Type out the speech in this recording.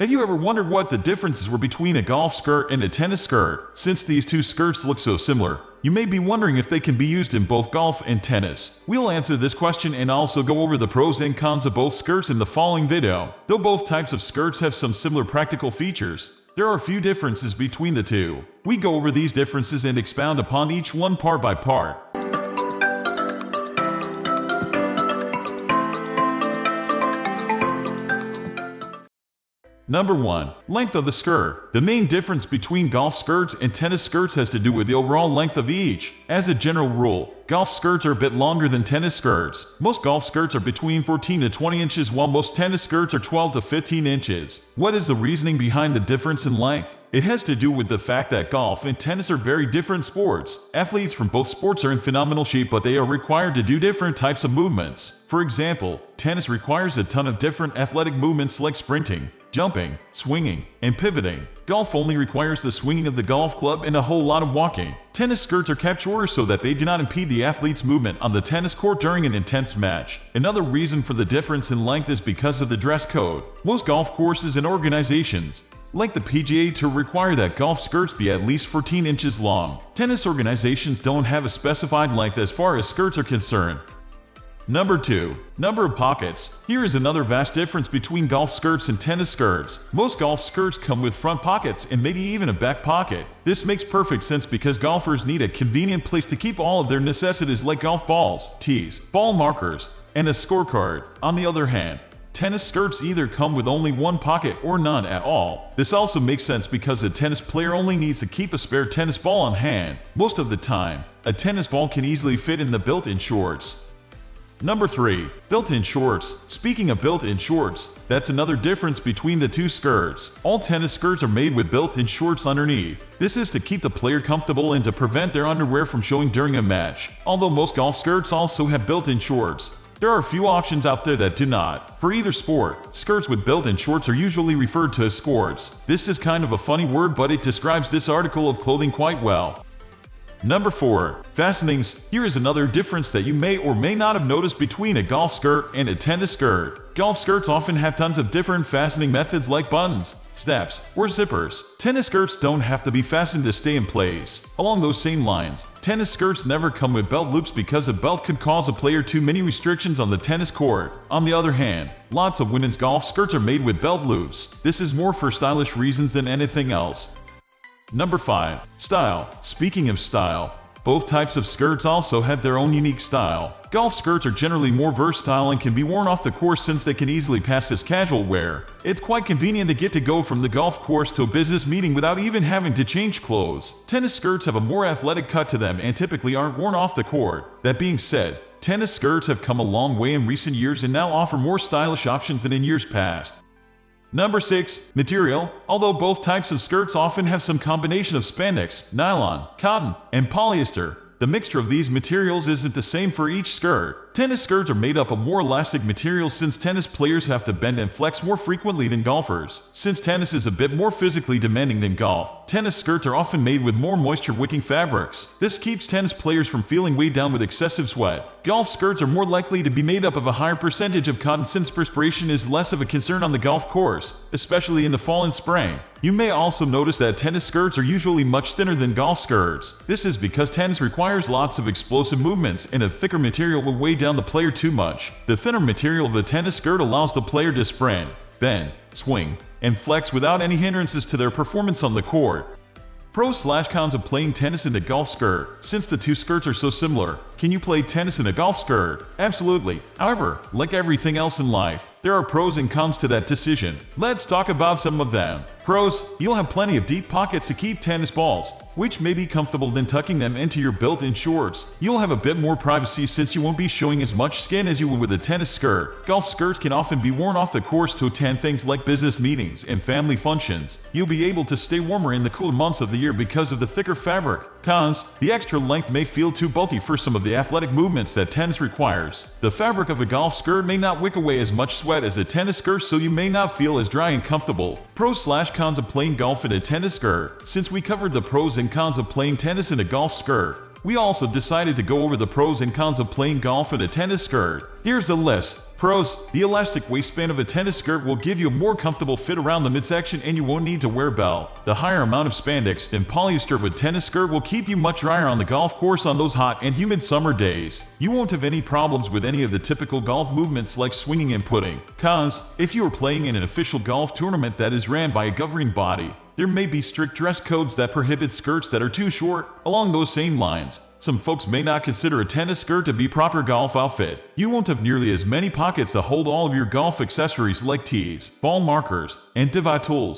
Have you ever wondered what the differences were between a golf skirt and a tennis skirt? Since these two skirts look so similar, you may be wondering if they can be used in both golf and tennis. We'll answer this question and also go over the pros and cons of both skirts in the following video. Though both types of skirts have some similar practical features, there are a few differences between the two. We go over these differences and expound upon each one part by part. Number 1. Length of the skirt. The main difference between golf skirts and tennis skirts has to do with the overall length of each. As a general rule, golf skirts are a bit longer than tennis skirts. Most golf skirts are between 14 to 20 inches while most tennis skirts are 12 to 15 inches. What is the reasoning behind the difference in length? It has to do with the fact that golf and tennis are very different sports. Athletes from both sports are in phenomenal shape, but they are required to do different types of movements. For example, tennis requires a ton of different athletic movements like sprinting, jumping, swinging, and pivoting. Golf only requires the swinging of the golf club and a whole lot of walking. Tennis skirts are kept shorter so that they do not impede the athlete's movement on the tennis court during an intense match. Another reason for the difference in length is because of the dress code. Most golf courses and organizations, like the PGA Tour, require that golf skirts be at least 14 inches long. Tennis organizations don't have a specified length as far as skirts are concerned. Number 2. Number of pockets. Here is another vast difference between golf skirts and tennis skirts. Most golf skirts come with front pockets and maybe even a back pocket. This makes perfect sense because golfers need a convenient place to keep all of their necessities like golf balls, tees, ball markers, and a scorecard. On the other hand, tennis skirts either come with only one pocket or none at all. This also makes sense because a tennis player only needs to keep a spare tennis ball on hand. Most of the time, a tennis ball can easily fit in the built-in shorts. Number 3. Built-in shorts. Speaking of built-in shorts, that's another difference between the two skirts. All tennis skirts are made with built-in shorts underneath. This is to keep the player comfortable and to prevent their underwear from showing during a match. Although most golf skirts also have built-in shorts, there are a few options out there that do not. For either sport, skirts with built-in shorts are usually referred to as skorts. This is kind of a funny word, but it describes this article of clothing quite well. Number 4. Fastenings. Here is another difference that you may or may not have noticed between a golf skirt and a tennis skirt. Golf skirts often have tons of different fastening methods like buttons, snaps, or zippers. Tennis skirts don't have to be fastened to stay in place. Along those same lines, tennis skirts never come with belt loops because a belt could cause a player too many restrictions on the tennis court. On the other hand, lots of women's golf skirts are made with belt loops. This is more for stylish reasons than anything else. Number 5. Style. Speaking of style, both types of skirts also have their own unique style. Golf skirts are generally more versatile and can be worn off the course since they can easily pass as casual wear. It's quite convenient to get to go from the golf course to a business meeting without even having to change clothes. Tennis skirts have a more athletic cut to them and typically aren't worn off the court. That being said, tennis skirts have come a long way in recent years and now offer more stylish options than in years past. Number 6. Material. Although both types of skirts often have some combination of spandex, nylon, cotton, and polyester, the mixture of these materials isn't the same for each skirt. Tennis skirts are made up of more elastic materials since tennis players have to bend and flex more frequently than golfers. Since tennis is a bit more physically demanding than golf, tennis skirts are often made with more moisture-wicking fabrics. This keeps tennis players from feeling weighed down with excessive sweat. Golf skirts are more likely to be made up of a higher percentage of cotton since perspiration is less of a concern on the golf course, especially in the fall and spring. You may also notice that tennis skirts are usually much thinner than golf skirts. This is because tennis requires lots of explosive movements and a thicker material will weigh down the player too much. The thinner material of a tennis skirt allows the player to sprint, bend, swing, and flex without any hindrances to their performance on the court. Pros/cons of playing tennis in a golf skirt. Since the two skirts are so similar, can you play tennis in a golf skirt? Absolutely. However, like everything else in life, there are pros and cons to that decision. Let's talk about some of them. Pros: you'll have plenty of deep pockets to keep tennis balls, which may be comfortable than tucking them into your built-in shorts. You'll have a bit more privacy since you won't be showing as much skin as you would with a tennis skirt. Golf skirts can often be worn off the course to attend things like business meetings and family functions. You'll be able to stay warmer in the cooler months of the year because of the thicker fabric. Cons: the extra length may feel too bulky for some of the athletic movements that tennis requires. The fabric of a golf skirt may not wick away as much sweat as a tennis skirt, so you may not feel as dry and comfortable. Pros/cons of playing golf in a tennis skirt. Since we covered the pros and cons of playing tennis in a golf skirt, we also decided to go over the pros and cons of playing golf in a tennis skirt. Here's the list. Pros: the elastic waistband of a tennis skirt will give you a more comfortable fit around the midsection and you won't need to wear a belt. The higher amount of spandex than polyester with tennis skirt will keep you much drier on the golf course on those hot and humid summer days. You won't have any problems with any of the typical golf movements like swinging and putting. Cons: if you are playing in an official golf tournament that is ran by a governing body, there may be strict dress codes that prohibit skirts that are too short. Along those same lines, some folks may not consider a tennis skirt to be proper golf outfit. You won't have nearly as many pockets to hold all of your golf accessories like tees, ball markers, and dive tools.